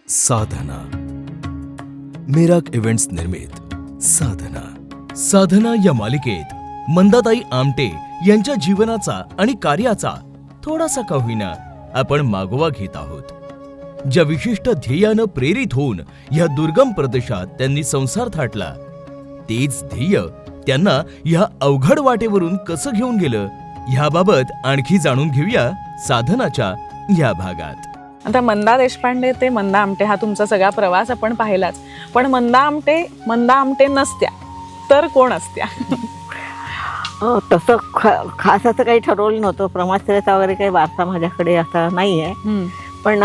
साधना. मेराक events निर्मित साधना या मालिकेत मंदाताई आमटे यांच्या जीवनाचा आणि कार्याचा थोडासा का होईना आपण मागोवा घेत आहोत. ज्या विशिष्ट ध्येयानं प्रेरित होऊन या दुर्गम प्रदेशात त्यांनी संसार थाटला, तेच ध्येय त्यांना ह्या अवघड वाटेवरून कसं घेऊन गेलं ह्याबाबत आणखी जाणून घेऊया साधनाच्या या भागात. आता मंदा देशपांडे ते मंदा आमटे हा तुमचा सगळा प्रवास आपण पाहिलाच, पण मंदा आमटे नसत्या तर कोण असत्या? तसं खास असं काही ठरवलं नव्हतं. प्रमाश्रयाचा वगैरे काही वारसा माझ्याकडे असा नाही आहे. पण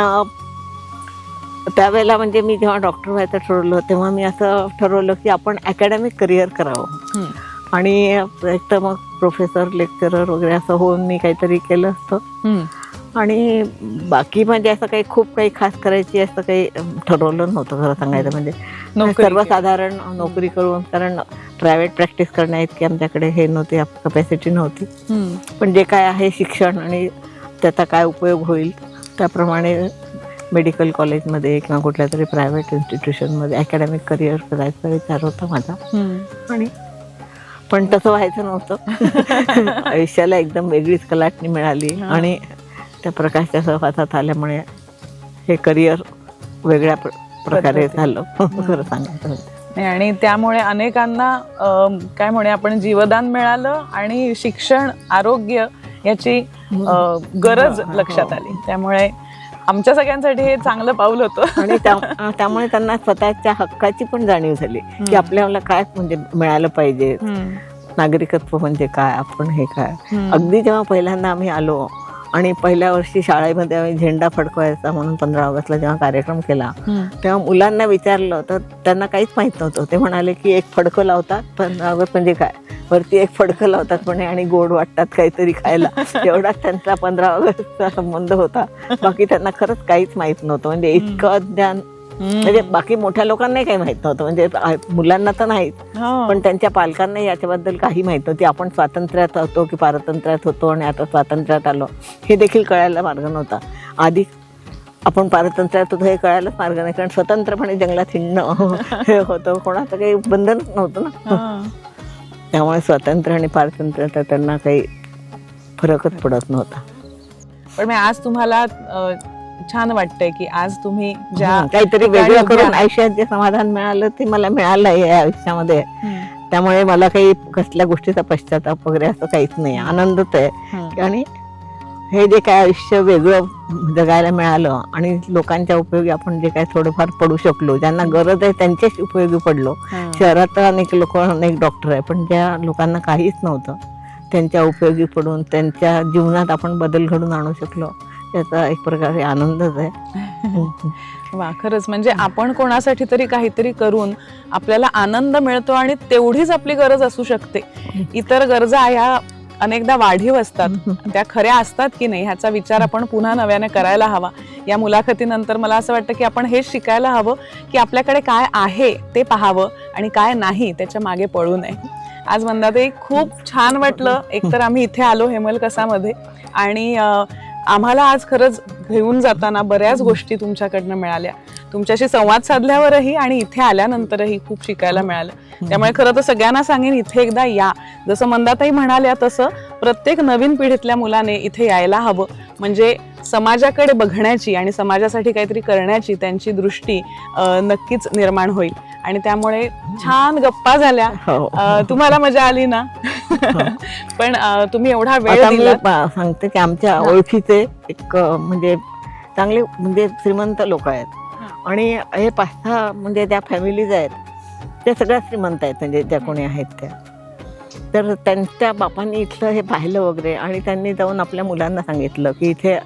त्यावेळेला म्हणजे मी जेव्हा डॉक्टर व्हायचं ठरवलं तेव्हा मी असं ठरवलं की आपण अकॅडमिक करिअर करावं आणि एक तर मग प्रोफेसर लेक्चरर वगैरे असं होऊन मी काहीतरी केलं असतं. आणि बाकी म्हणजे असं काही खूप काही खास करायची असं काही ठरवलं नव्हतं खरं सांगायचं. म्हणजे सर्वसाधारण नोकरी करून, कारण प्रायव्हेट प्रॅक्टिस करण्या इतकी आमच्याकडे हे नव्हती, कपॅसिटी नव्हती. पण जे काय आहे शिक्षण आणि त्याचा काय उपयोग होईल त्याप्रमाणे मेडिकल कॉलेजमध्ये किंवा कुठल्या तरी प्रायव्हेट इन्स्टिट्यूशनमध्ये अकॅडमिक करिअर करायचा विचार होता माझा. आणि पण तसं व्हायचं नव्हतं. आयुष्याला एकदम वेगळीच कलाटणी मिळाली आणि त्या प्रकाशच्या सहवासात आल्यामुळे हे करिअर वेगळ्या प्रकारे झालं खरं सांगायचं. आणि त्यामुळे अनेकांना काय म्हणे आपण जीवदान मिळालं आणि शिक्षण, आरोग्य याची गरज लक्षात आली. त्यामुळे आमच्या सगळ्यांसाठी हे चांगलं पाऊल होतं. आणि त्यामुळे त्यांना स्वतःच्या हक्काची पण जाणीव झाली की आपल्याला काय म्हणजे मिळालं पाहिजे, नागरिकत्व म्हणजे काय, आपण हे काय. अगदी जेव्हा पहिल्यांदा आम्ही आलो आणि पहिल्या वर्षी शाळेमध्ये आम्ही झेंडा फडकवायचा म्हणून 15 ऑगस्टला जेव्हा कार्यक्रम केला तेव्हा मुलांना विचारलं तर त्यांना काहीच माहीत नव्हतं. ते म्हणाले की एक फडकं लावतात, 15 ऑगस्ट म्हणजे काय, वरती एक फडकं लावतात म्हणे आणि गोड वाटतात काहीतरी खायला, एवढाच त्यांचा 15 ऑगस्टचा संबंध होता. बाकी त्यांना खरंच काहीच माहीत नव्हतं. म्हणजे इतकं ज्ञान म्हणजे बाकी मोठ्या लोकांनाही काही माहित नव्हतं, म्हणजे मुलांना तर नाहीच पण त्यांच्या पालकांनाही याच्याबद्दल काही माहित नव्हती. आपण स्वातंत्र्यात होतो की पारतंत्र्यात होतो आणि आता स्वातंत्र्यात आलो हे देखील कळायला मार्ग नव्हता. आधी आपण पारतंत्र्यात होतो हे कळायलाच मार्ग नाही, कारण स्वतंत्रपणे जंगलात हिंडणं हे होतं, कोणाचं काही बंधनच नव्हतं ना. त्यामुळे स्वातंत्र्य आणि पारतंत्र्यात त्यांना काही फरकच पडत नव्हता. पण मी आज तुम्हाला छान वाटतंय की आज तुम्ही ज्या काहीतरी वेगळं करून आयुष्यात जे समाधान मिळालं ते मला मिळालं आहे या आयुष्यामध्ये. त्यामुळे मला काही कसल्या गोष्टीचा पश्चाताप वगैरे असं काहीच नाही, आनंदच आहे. आणि हे जे काय आयुष्य वेगळं जगायला मिळालं आणि लोकांच्या उपयोगी आपण जे काय थोडंफार पडू शकलो, ज्यांना गरज आहे त्यांच्याच उपयोगी पडलो. शहरात अनेक लोक, अनेक डॉक्टर आहे, पण ज्या लोकांना काहीच नव्हतं त्यांच्या उपयोगी पडून त्यांच्या जीवनात आपण बदल घडून आणू शकलो, याचा एक प्रकारे आनंदच आहे. वा, खरंच म्हणजे आपण कोणासाठी तरी काहीतरी करून आपल्याला आनंद मिळतो आणि तेवढीच आपली गरज असू शकते. इतर गरजा ह्या अनेकदा वाढीव असतात, त्या खऱ्या असतात की नाही ह्याचा विचार आपण पुन्हा नव्याने करायला हवा. या मुलाखतीनंतर मला असं वाटतं की आपण हेच शिकायला हवं की आपल्याकडे काय आहे ते पाहावं आणि काय नाही त्याच्या मागे पळू नये. आज मंदाताई खूप छान वाटलं. एकतर आम्ही इथे आलो हेमलकसामध्ये आणि आम्हाला आज खरंच घेऊन जाताना बऱ्याच गोष्टी तुमच्याकडनं मिळाल्या. तुमच्याशी संवाद साधल्यावरही आणि इथे आल्यानंतरही खूप शिकायला मिळालं. त्यामुळे खरं तर सगळ्यांना सांगेन इथे एकदा या. जसं मंदाताई म्हणाल्या तसं प्रत्येक नवीन पिढीतल्या मुलाने इथे यायला हवं, म्हणजे समाजाकडे बघण्याची आणि समाजासाठी काहीतरी करण्याची त्यांची दृष्टी नक्कीच निर्माण होईल. आणि त्यामुळे छान गप्पा झाल्या. तुम्हाला मजा आली ना? पण तुम्ही एवढा वेळ दिला. सांगते की आमच्या ओळखीचे एक म्हणजे चांगले म्हणजे श्रीमंत लोक आहेत आणि हे 5-6 म्हणजे त्या फॅमिलीज आहेत त्या सगळ्या श्रीमंत आहेत, म्हणजे ज्या कोणी आहेत त्या. तर त्यांच्या बापांनी इथलं हे पाहिलं वगैरे आणि त्यांनी जाऊन आपल्या मुलांना सांगितलं की इथे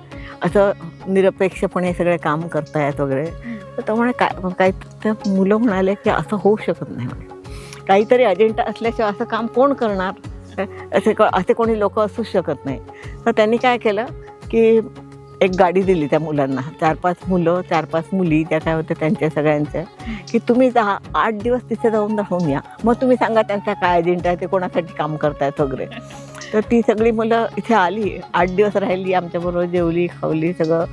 असं निरपेक्षपणे सगळे काम करतायत वगैरे. तर त्यामुळे काय तर मुलं म्हणाले की असं होऊ शकत नाही, म्हणे काहीतरी अजेंडा असल्याशिवाय असं काम कोण करणार, असे कोणी लोक असू शकत नाही. तर त्यांनी काय केलं की एक गाडी दिली त्या मुलांना, 4-5 मुलं 4-5 मुली ज्या काय होत्या त्यांच्या सगळ्यांच्या, की तुम्ही 8 दिवस तिथे जाऊन दाखवून या, मग तुम्ही सांगा त्यांचा काय अजेंडा आहे, ते कोणासाठी काम करतायत वगैरे. तर ती सगळी मुलं इथे आली, 8 दिवस राहिली, आमच्याबरोबर जेवली खावली सगळं.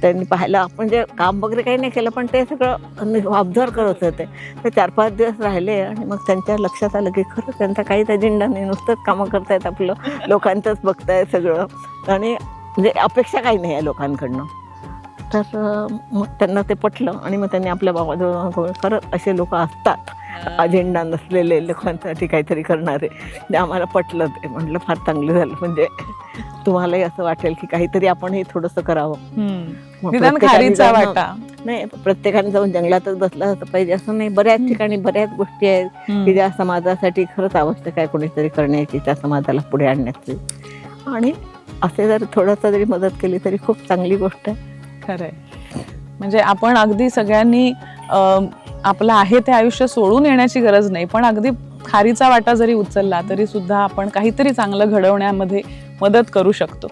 त्यांनी पाहायला, म्हणजे काम वगैरे काही नाही केलं, पण ते सगळं ऑब्झर्व करत होते. ते 4-5 दिवस राहिले आणि मग त्यांच्या लक्षात आलं की खरं त्यांचा काहीच अजेंडा नाही, नुसतंच कामं करतायत, आपलं लोकांचंच बघतायत सगळं, आणि म्हणजे अपेक्षा काही नाही आहे लोकांकडनं. तर मग त्यांना ते पटलं आणि मग त्यांनी आपल्या बाबाजवळ, खरंच असे लोक असतात अजेंडा नसलेले, लोकांसाठी काहीतरी करणारे, ते आम्हाला पटलं. ते म्हटलं फार चांगलं झालं, म्हणजे तुम्हालाही असं वाटेल की काहीतरी आपण हे थोडंसं करावं. मग निदान प्रत्येकाने खारीचा जाऊन- वाटा. नाही, प्रत्येकाने जाऊन जंगलातच बसला पाहिजे असं नाही. बऱ्याच ठिकाणी बऱ्याच गोष्टी आहेत की ज्या समाजासाठी खरंच आवश्यक आहे कोणीतरी करण्याची, त्या समाजाला पुढे आणण्याची, आणि असे जर थोडंसं जरी मदत केली तरी खूप चांगली गोष्ट आहे. खरंय. म्हणजे आपण अगदी सगळ्यांनी आपलं आहे ते आयुष्य सोडून येण्याची गरज नाही, पण अगदी खारीचा वाटा जरी उचलला तरी सुद्धा आपण काहीतरी चांगलं घडवण्यामध्ये मदत करू शकतो.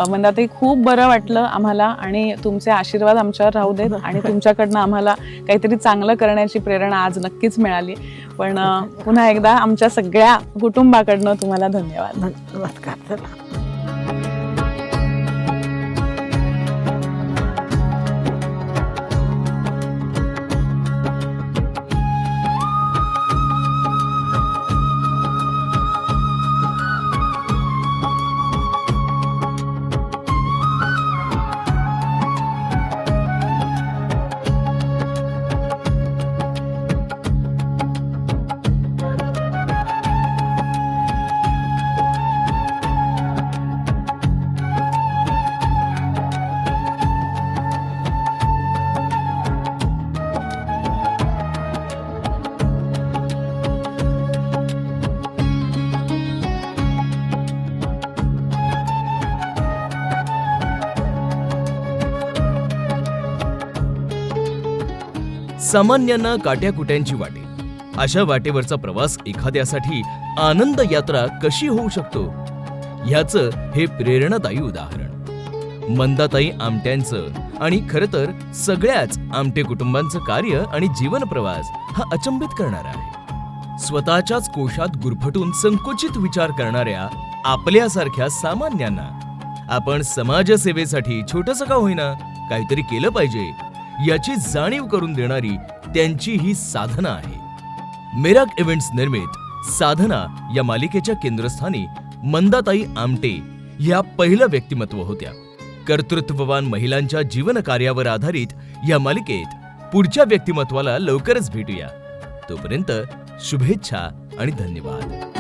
मंदाताई, खूप बरं वाटलं आम्हाला, आणि तुमचे आशीर्वाद आमच्यावर राहू देत, आणि तुमच्याकडनं आम्हाला काहीतरी चांगलं करण्याची प्रेरणा आज नक्कीच मिळाली. पण पुन्हा एकदा आमच्या सगळ्या कुटुंबाकडनं तुम्हाला धन्यवाद. नमस्कार. चला. सामान्यांना काट्याकुट्यांची वाटे, अशा वाटेवरचा प्रवास एखाद्यासाठी आनंद यात्रा कशी होऊ शकतो, ह्याचं हे प्रेरणादायी उदाहरण. मंदाताई आमट्यांचं आणि खरं तर सगळ्याच आमटे कुटुंबांचं कार्य आणि जीवन प्रवास हा अचंबित करणारा आहे. स्वतःच्याच कोशात गुरफटून संकुचित विचार करणाऱ्या आपल्यासारख्या सामान्यांना आपण समाजसेवेसाठी छोटंसं का होईना काहीतरी केलं पाहिजे याची जाणीव करून देणारी त्यांची ही साधना आहे. मेराक इव्हेंट्स निर्मित साधना या मालिकेच्या केंद्रस्थानी मंदाताई आमटे या पहिलं व्यक्तिमत्व होत्या. कर्तृत्ववान महिलांच्या जीवन कार्यावर आधारित या मालिकेत पुढच्या व्यक्तिमत्वाला लवकरच भेटूया. तोपर्यंत शुभेच्छा आणि धन्यवाद.